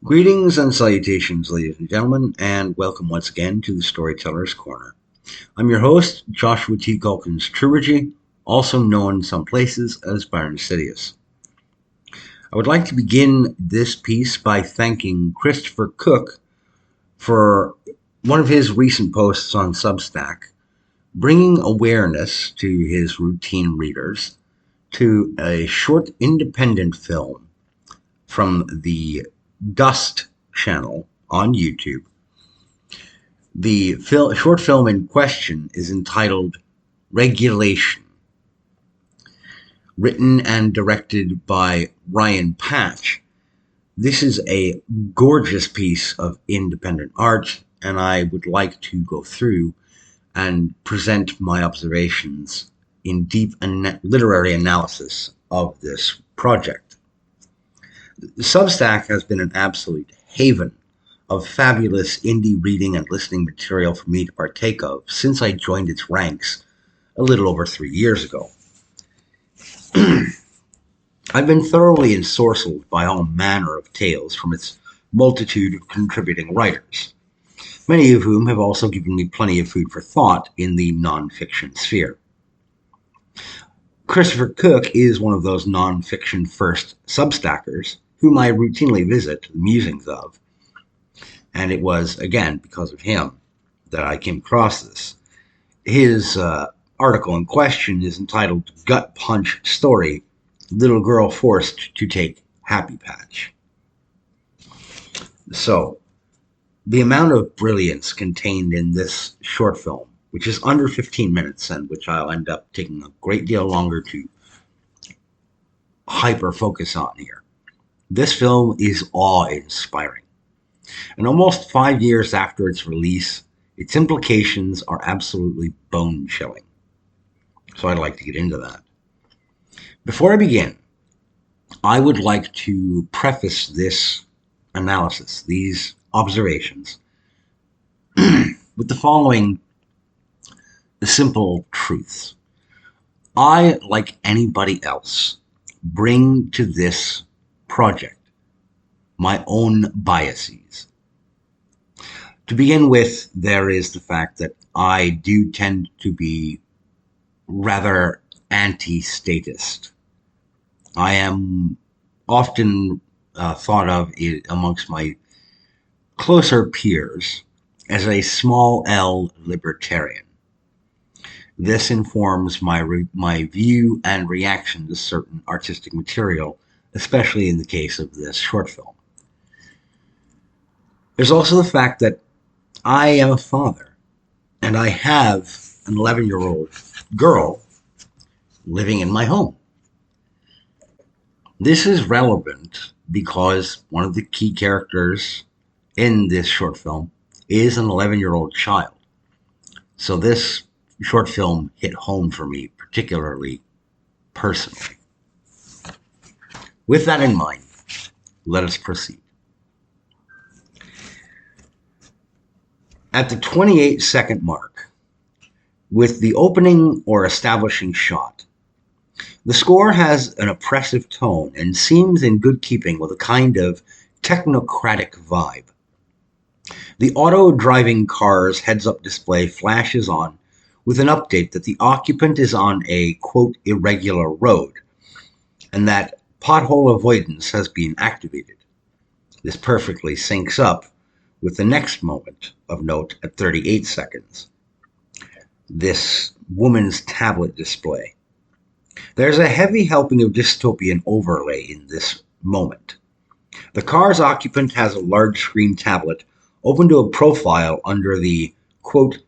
Greetings and salutations, ladies and gentlemen, and welcome once again to the Storyteller's Corner. I'm your host, Joshua T. Culkin's Trilogy, also known in some places as Byron Sidious. I would like to begin this piece by thanking Christopher Cook for one of his recent posts on Substack, bringing awareness to his routine readers to a short independent film from the Dust channel on YouTube. The short film in question is entitled Regulation, written and directed by Ryan Patch. This is a gorgeous piece of independent art, and I would like to go through and present my observations in deep literary analysis of this project. Substack has been an absolute haven of fabulous indie reading and listening material for me to partake of since I joined its ranks a little over 3 years ago. I've been thoroughly ensorcelled by all manner of tales from its multitude of contributing writers, many of whom have also given me plenty of food for thought in the non-fiction sphere. Christopher Cook is one of those non-fiction first Substackers whom I routinely visit the musings of, and it was, again, because of him that I came across this. His article in question is entitled Gut Punch Story, Little Girl Forced to Take Happy Patch. So, the amount of brilliance contained in this short film, which is under 15 minutes and which I'll end up taking a great deal longer to hyper-focus on here. This film is awe-inspiring. And almost 5 years after its release, its implications are absolutely bone-chilling. So I'd like to get into that. Before I begin, I would like to preface this analysis, these observations, with the following simple truths. I, like anybody else, bring to this project my own biases. To begin with, there is the fact that I do tend to be rather anti-statist. I am often thought of amongst my closer peers as a small L libertarian. This informs my view and reaction to certain artistic material, especially in the case of this short film. There's also the fact that I am a father, and I have an 11-year-old girl living in my home. This is relevant because one of the key characters in this short film is an 11-year-old child. So this short film hit home for me, particularly personally. With that in mind, let us proceed. At the 28-second mark, with the opening or establishing shot, the score has an oppressive tone and seems in good keeping with a kind of technocratic vibe. The auto-driving car's heads-up display flashes on with an update that the occupant is on a, quote, irregular road, and that pothole avoidance has been activated. This perfectly syncs up with the next moment of note at 38 seconds. This woman's tablet display. There's a heavy helping of dystopian overlay in this moment. The car's occupant has a large screen tablet open to a profile under the, quote,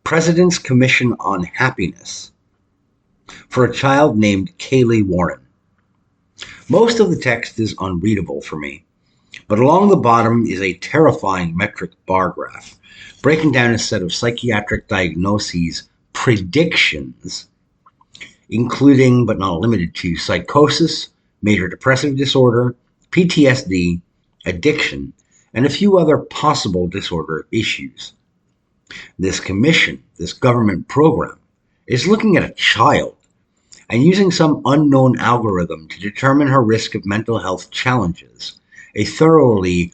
President's Commission on Happiness for a child named Kaylee Warren. Most of the text is unreadable for me, but along the bottom is a terrifying metric bar graph, breaking down a set of psychiatric diagnoses predictions, including but not limited to psychosis, major depressive disorder, PTSD, addiction, and a few other possible disorder issues. This commission, this government program, is looking at a child and using some unknown algorithm to determine her risk of mental health challenges, a thoroughly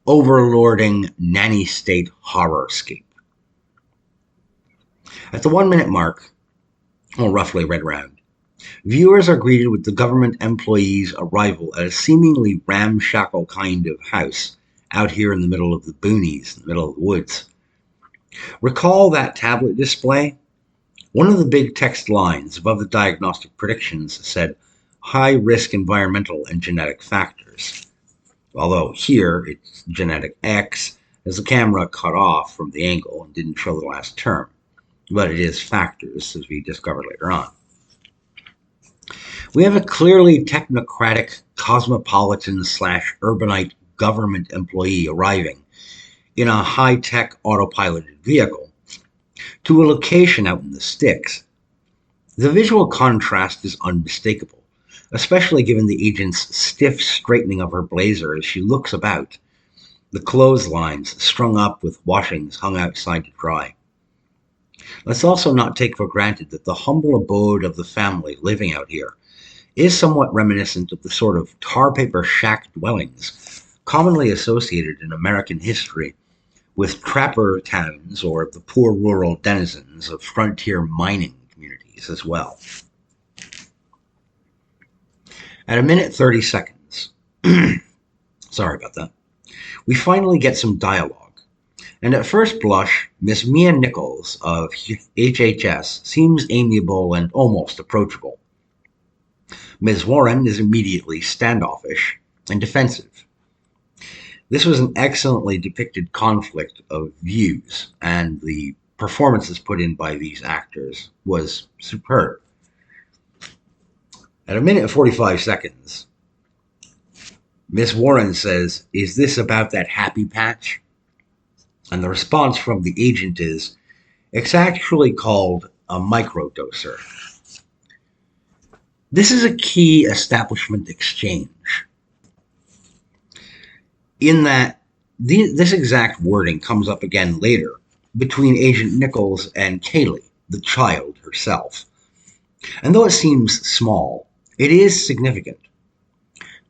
overlording nanny state horrorscape. At the 1 minute mark, or roughly right around, viewers are greeted with the government employee's arrival at a seemingly ramshackle kind of house out here in the middle of the boonies, in the middle of the woods. Recall that tablet display? One of the big text lines above the diagnostic predictions said, high-risk environmental and genetic factors. Although here it's genetic X, as the camera cut off from the angle and didn't show the last term. But it is factors, as we discovered later on. We have a clearly technocratic, cosmopolitan/urbanite government employee arriving in a high-tech autopiloted vehicle to a location out in the sticks. The visual contrast is unmistakable, especially given the agent's stiff straightening of her blazer as she looks about, the clotheslines strung up with washings hung outside to dry. Let's also not take for granted that the humble abode of the family living out here is somewhat reminiscent of the sort of tar paper shack dwellings commonly associated in American history with trapper towns or the poor rural denizens of frontier mining communities as well. At 1:30 sorry about that, we finally get some dialogue. And at first blush, Miss Mia Nichols of HHS seems amiable and almost approachable. Ms. Warren is immediately standoffish and defensive. This was an excellently depicted conflict of views, and the performances put in by these actors was superb. At 1:45, Miss Warren says, "Is this about that happy patch?" And the response from the agent is, "It's actually called a microdoser." This is a key establishment exchange, in that this exact wording comes up again later between Agent Nichols and Kaylee, the child herself. And though it seems small, it is significant.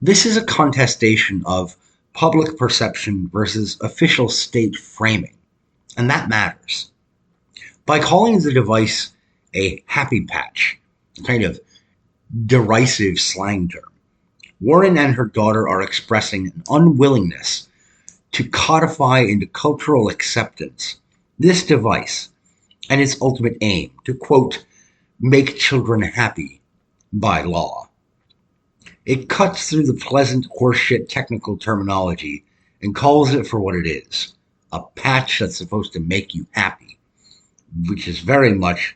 This is a contestation of public perception versus official state framing, and that matters. By calling the device a happy patch, a kind of derisive slang term, Warren and her daughter are expressing an unwillingness to codify into cultural acceptance this device and its ultimate aim to, quote, make children happy by law. It cuts through the pleasant horseshit technical terminology and calls it for what it is, a patch that's supposed to make you happy, which is very much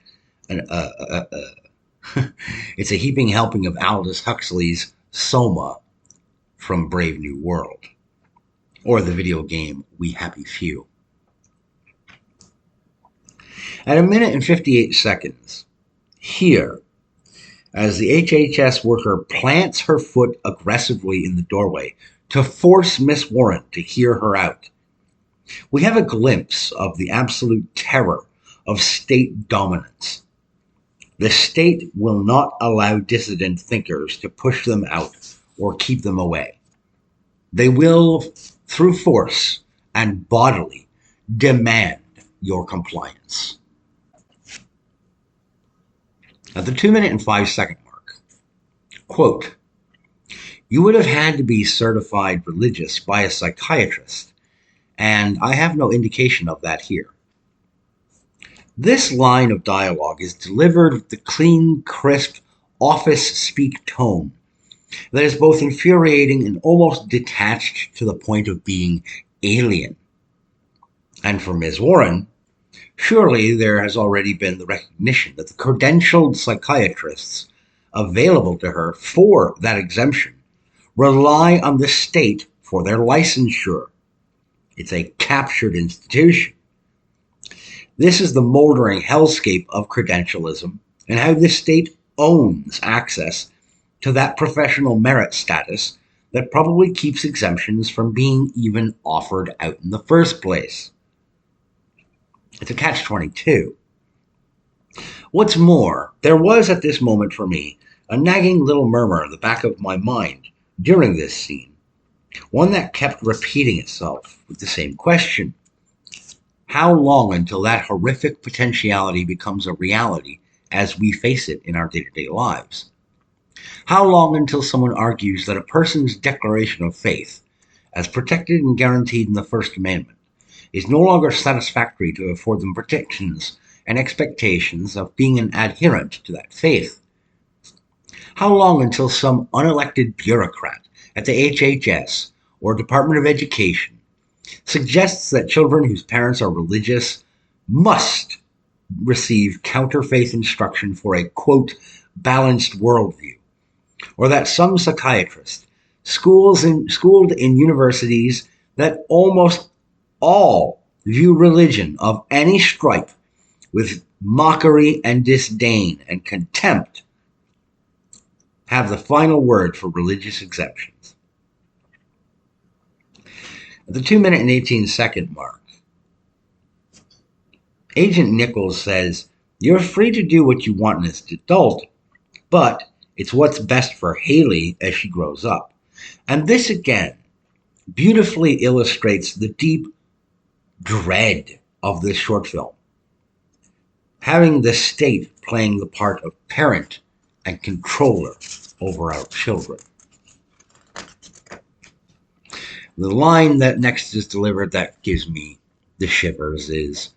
it's a heaping helping of Aldous Huxley's Soma from Brave New World, or the video game We Happy Few. At 1:58, here, as the HHS worker plants her foot aggressively in the doorway to force Miss Warren to hear her out, we have a glimpse of the absolute terror of state dominance. The state will not allow dissident thinkers to push them out or keep them away. They will, through force and bodily, demand your compliance. At the 2:05 mark, quote, "You would have had to be certified religious by a psychiatrist, and I have no indication of that here." This line of dialogue is delivered with the clean, crisp, office-speak tone that is both infuriating and almost detached to the point of being alien. And for Ms. Warren, surely there has already been the recognition that the credentialed psychiatrists available to her for that exemption rely on the state for their licensure. It's a captured institution. This is the moldering hellscape of credentialism and how the state owns access to that professional merit status that probably keeps exemptions from being even offered out in the first place. It's a catch-22. What's more, there was at this moment for me a nagging little murmur in the back of my mind during this scene one that kept repeating itself with the same question. How long until that horrific potentiality becomes a reality as we face it in our day-to-day lives? How long until someone argues that a person's declaration of faith, as protected and guaranteed in the First Amendment, is no longer satisfactory to afford them protections and expectations of being an adherent to that faith? How long until some unelected bureaucrat at the HHS or Department of Education suggests that children whose parents are religious must receive counterfaith instruction for a, quote, balanced worldview, or that some psychiatrist schooled in universities that almost all view religion of any stripe with mockery and disdain and contempt have the final word for religious exemptions. At the 2 minute and 18-second mark, Agent Nichols says, "You're free to do what you want as an adult, but it's what's best for Haley as she grows up." And this again beautifully illustrates the deep dread of this short film. Having the state playing the part of parent and controller over our children. The line that next is delivered that gives me the shivers is,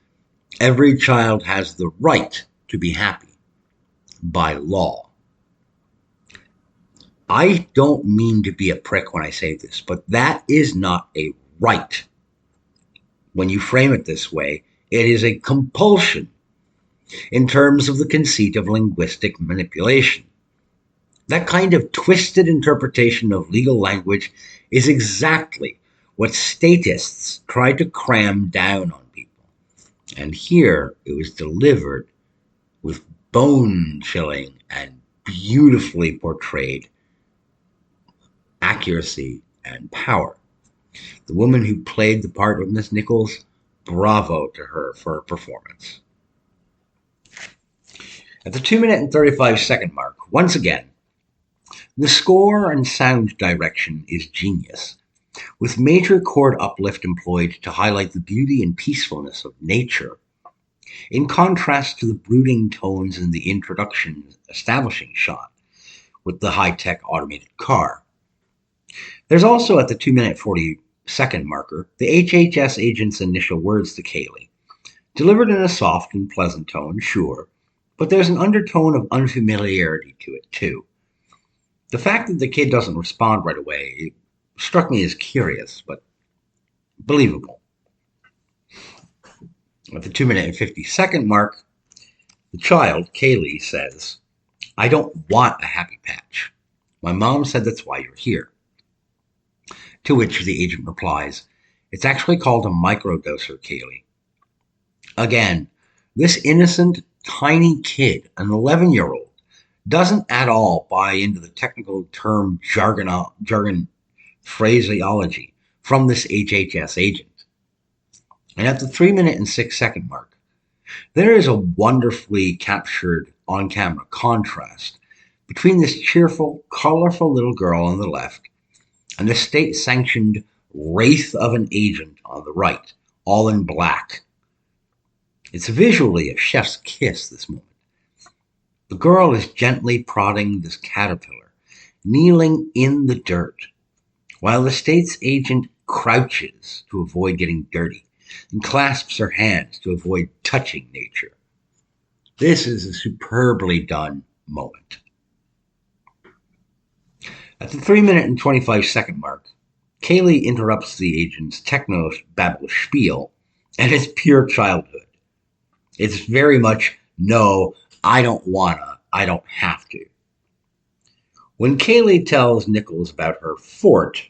"Every child has the right to be happy by law." I don't mean to be a prick when I say this, but that is not a right. When you frame it this way, it is a compulsion in terms of the conceit of linguistic manipulation. That kind of twisted interpretation of legal language is exactly what statists try to cram down on people. And here it was delivered with bone-chilling and beautifully portrayed accuracy and power. The woman who played the part of Miss Nichols, bravo to her for her performance. At the 2 minute and 35-second mark, once again, the score and sound direction is genius, with major chord uplift employed to highlight the beauty and peacefulness of nature, in contrast to the brooding tones in the introduction establishing shot with the high-tech automated car. There's also, at the 2 minute 40-second marker, the HHS agent's initial words to Kaylee, delivered in a soft and pleasant tone, sure, but there's an undertone of unfamiliarity to it, too. The fact that the kid doesn't respond right away struck me as curious, but believable. At the 2 minute and 50-second mark, the child, Kaylee, says, "I don't want a happy patch. My mom said that's why you're here." To which the agent replies, "It's actually called a microdoser, Kaylee." Again, this innocent, tiny kid, an 11-year-old, doesn't at all buy into the technical term jargon phraseology from this HHS agent. And at the 3 minute and 6-second mark, there is a wonderfully captured on-camera contrast between this cheerful, colorful little girl on the left and the state-sanctioned wraith of an agent on the right, all in black. It's visually a chef's kiss, this moment. The girl is gently prodding this caterpillar, kneeling in the dirt, while the state's agent crouches to avoid getting dirty and clasps her hands to avoid touching nature. This is a superbly done moment. At the 3 minute and 25-second mark, Kaylee interrupts the agent's techno-babble spiel, and it's pure childhood. It's very much, no, I don't wanna, I don't have to. When Kaylee tells Nichols about her fort,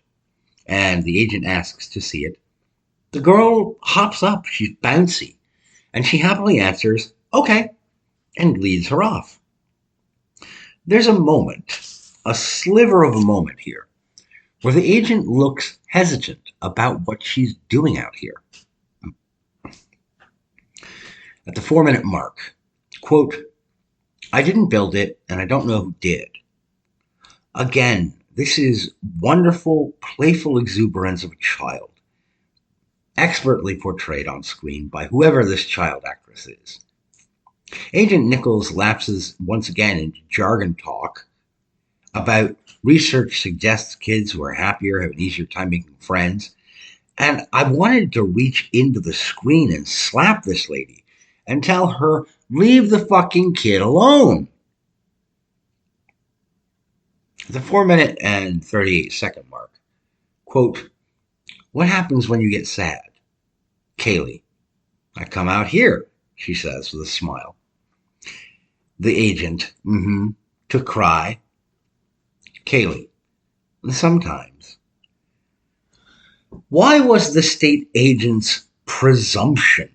and the agent asks to see it, the girl hops up, she's bouncy, and she happily answers, okay, and leads her off. There's a moment, a sliver of a moment here, where the agent looks hesitant about what she's doing out here. At the 4 minute mark, quote, "I didn't build it, and I don't know who did." Again, This is wonderful, playful exuberance of a child, expertly portrayed on screen by whoever this child actress is. Agent Nichols lapses once again into jargon talk about research suggests kids who are happier have an easier time making friends. And I wanted to reach into the screen and slap this lady and tell her, leave the fucking kid alone. The 4 minute and 38-second mark. Quote, what happens when you get sad? Kaylee, I come out here, she says with a smile. The agent, to cry. Kaylee, sometimes. Why was the state agent's presumption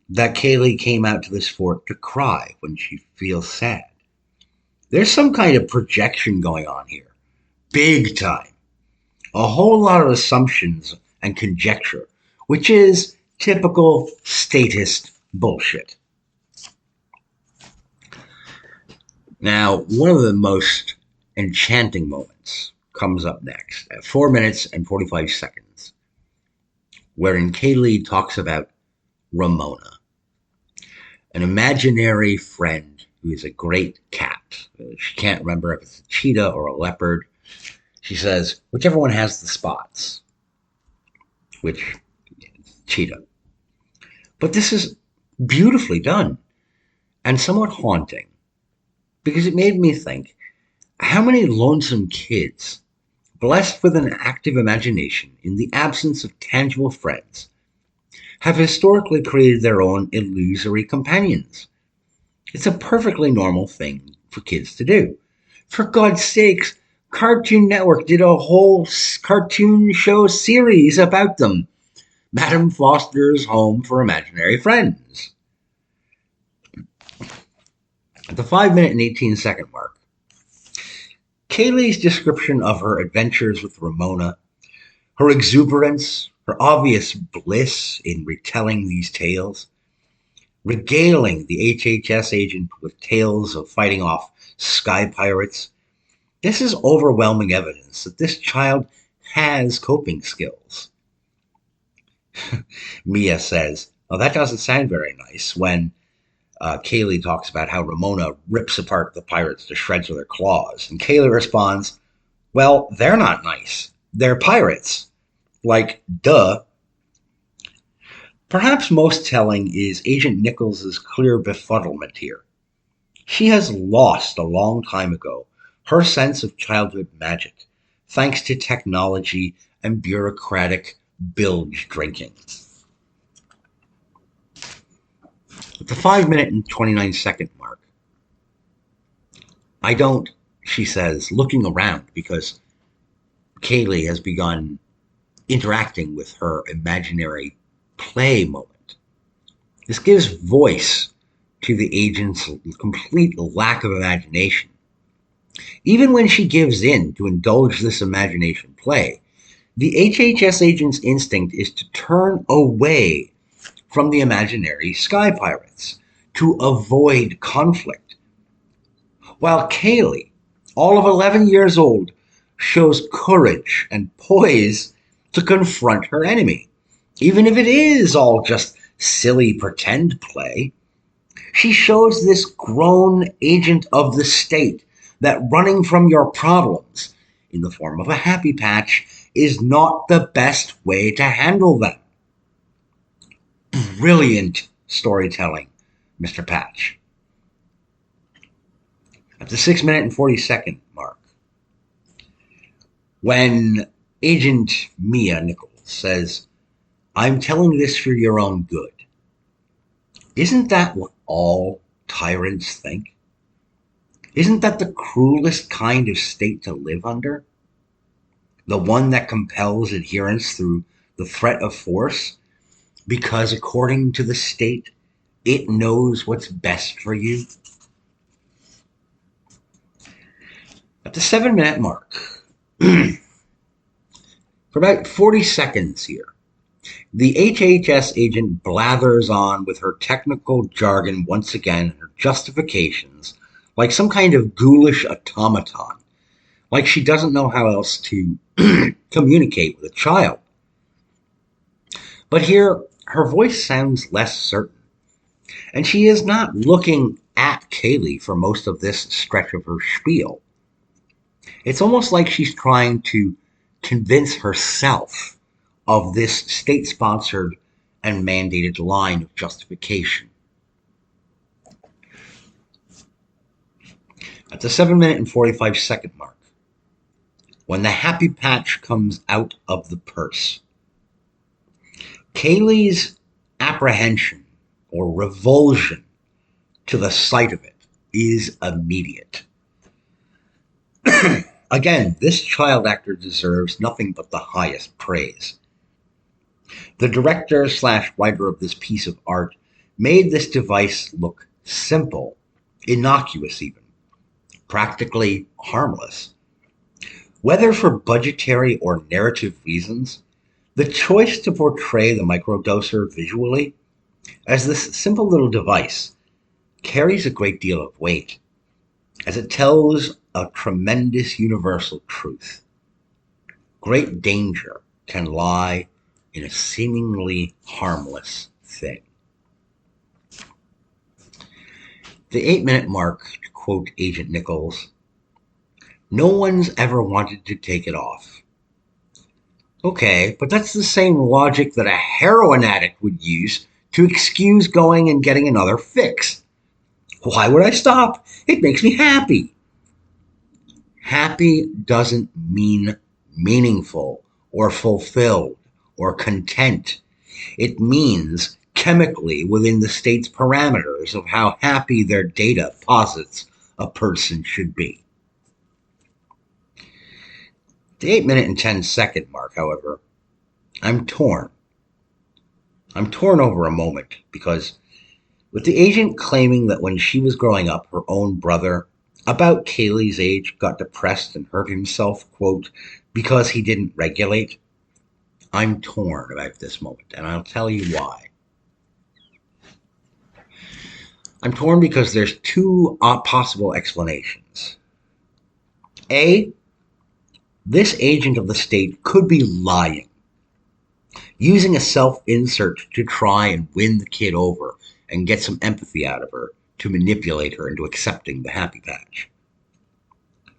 that Kaylee came out to this fort to cry when she feels sad? There's some kind of projection going on here. Big time. A whole lot of assumptions and conjecture, which is typical statist bullshit. Now, one of the most enchanting moments comes up next at 4 minutes and 45 seconds, wherein Kaylee talks about Ramona, an imaginary friend who is a great cat. She can't remember if it's a cheetah or a leopard. She says, whichever one has the spots, which is cheetah. But this is beautifully done and somewhat haunting because it made me think, how many lonesome kids, blessed with an active imagination in the absence of tangible friends, have historically created their own illusory companions? It's a perfectly normal thing for kids to do. For God's sakes, Cartoon Network did a whole cartoon show series about them. Madame Foster's Home for Imaginary Friends. At the 5 minute and 18-second mark, Kaylee's description of her adventures with Ramona, her exuberance, her obvious bliss in retelling these tales, regaling the HHS agent with tales of fighting off sky pirates. This is overwhelming evidence that this child has coping skills. Mia says, oh, that doesn't sound very nice when Kaylee talks about how Ramona rips apart the pirates to shreds with her claws. And Kaylee responds, well, they're not nice. They're pirates. Like, duh. Perhaps most telling is Agent Nichols' clear befuddlement here. She has lost a long time ago her sense of childhood magic, thanks to technology and bureaucratic bilge drinking. At the 5 minute and 29-second mark, I don't, she says, looking around because Kaylee has begun interacting with her imaginary play moment. This gives voice to the agent's complete lack of imagination. Even when she gives in to indulge this imagination play, the HHS agent's instinct is to turn away from the imaginary sky pirates, to avoid conflict. While Kaylee, all of 11 years old, shows courage and poise to confront her enemy, even if it is all just silly pretend play. She shows this grown agent of the state that running from your problems in the form of a happy patch is not the best way to handle them. Brilliant storytelling, Mr. Patch. At the 6 minute and 40-second mark, when Agent Mia Nichols says, I'm telling this for your own good, isn't that what all tyrants think? Isn't that the cruelest kind of state to live under? The one that compels adherence through the threat of force, because according to the state, it knows what's best for you? At the 7 minute mark, for about 40 seconds here, the HHS agent blathers on with her technical jargon once again, her justifications, like some kind of ghoulish automaton, like she doesn't know how else to communicate with a child. But here, her voice sounds less certain, and she is not looking at Kaylee for most of this stretch of her spiel. It's almost like she's trying to convince herself of this state sponsored and mandated line of justification. At the 7 minute and 45-second mark, when the happy patch comes out of the purse, Kaylee's apprehension or revulsion to the sight of it is immediate. Again, this child actor deserves nothing but the highest praise. The director slash writer of this piece of art made this device look simple, innocuous even, practically harmless. Whether for budgetary or narrative reasons, the choice to portray the microdoser visually as this simple little device carries a great deal of weight, as it tells a tremendous universal truth. Great danger can lie in a seemingly harmless thing. The 8 minute mark, to quote Agent Nichols, "No one's ever wanted to take it off." Okay, but that's the same logic that a heroin addict would use to excuse going and getting another fix. Why would I stop? It makes me happy. Happy doesn't mean meaningful or fulfilled or content. It means chemically within the state's parameters of how happy their data posits a person should be. The 8 minute and 10-second mark, however, I'm torn. I'm torn over a moment because with the agent claiming that when she was growing up, her own brother, about Kaylee's age, got depressed and hurt himself, quote, because he didn't regulate, I'm torn about this moment, and I'll tell you why. I'm torn because there's two possible explanations. A, this agent of the state could be lying, using a self-insert to try and win the kid over and get some empathy out of her to manipulate her into accepting the happy patch.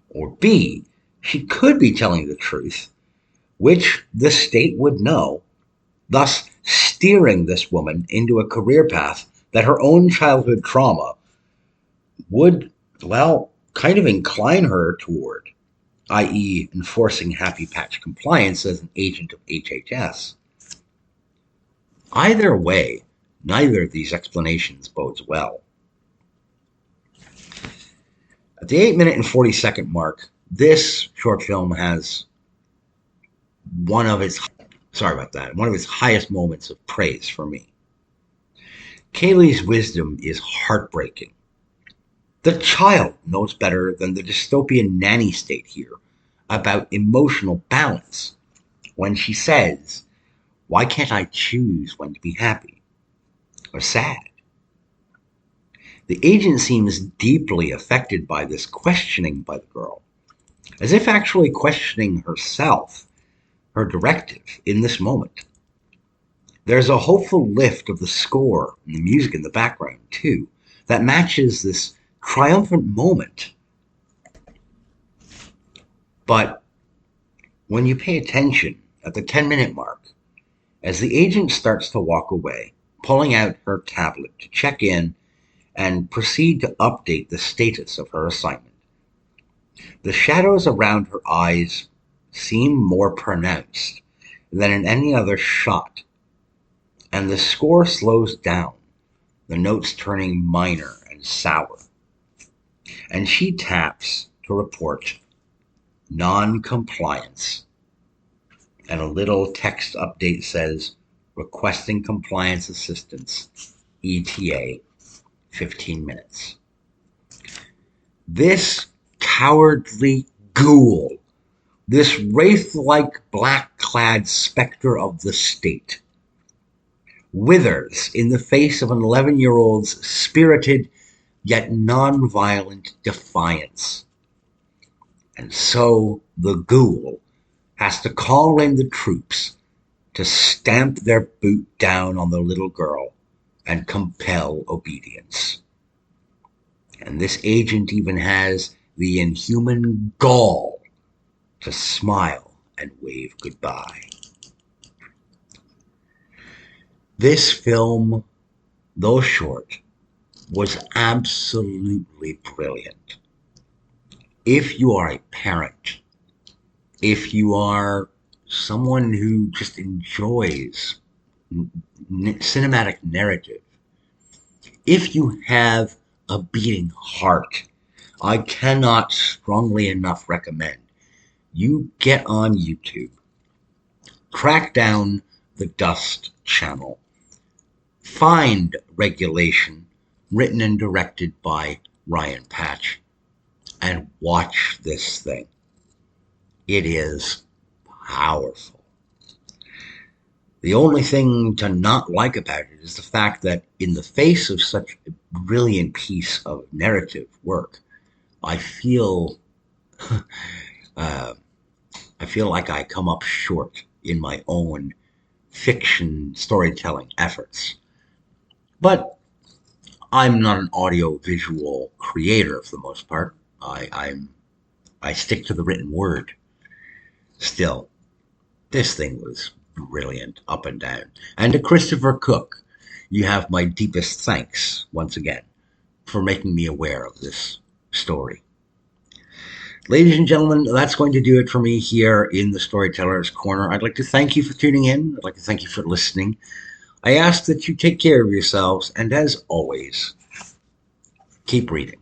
Or B, she could be telling the truth, which the state would know, thus steering this woman into a career path that her own childhood trauma would, well, kind of incline her toward, i.e., enforcing happy patch compliance as an agent of HHS. Either way, neither of these explanations bodes well. At the 8 minute and 40-second mark, this short film has one of its highest moments of praise for me. Kaylee's wisdom is heartbreaking. The child knows better than the dystopian nanny state here about emotional balance when she says, "Why can't I choose when to be happy or sad?" The agent seems deeply affected by this questioning by the girl, as if actually questioning herself, her directive in this moment. There's a hopeful lift of the score and the music in the background, too, that matches this triumphant moment. But when you pay attention at the 10-minute mark, as the agent starts to walk away, pulling out her tablet to check in and proceed to update the status of her assignment, the shadows around her eyes seem more pronounced than in any other shot, and the score slows down, the notes turning minor and sour. And she taps to report non-compliance. And a little text update says, requesting compliance assistance, ETA, 15 minutes. This cowardly ghoul, this wraith-like black-clad specter of the state, withers in the face of an 11-year-old's spirited yet non-violent defiance. And so the ghoul has to call in the troops to stamp their boot down on the little girl and compel obedience. And this agent even has the inhuman gall to smile and wave goodbye. This film, though short, was absolutely brilliant. If you are a parent, if you are someone who just enjoys cinematic narrative, if you have a beating heart, I cannot strongly enough recommend you get on YouTube, track down the Dust channel, find Regulation, written and directed by Ryan Patch, and watch this thing. It is powerful. The only thing to not like about it is the fact that in the face of such a brilliant piece of narrative work, I feel uh, I feel like I come up short in my own fiction storytelling efforts. But I'm not an audio visual creator for the most part. I stick to the written word. Still, this thing was brilliant up and down. And to Christopher Cook, you have my deepest thanks once again for making me aware of this story. Ladies and gentlemen, that's going to do it for me here in the Storyteller's Corner. I'd like to thank you for tuning in. I'd like to thank you for listening. I ask that you take care of yourselves, and as always, keep reading.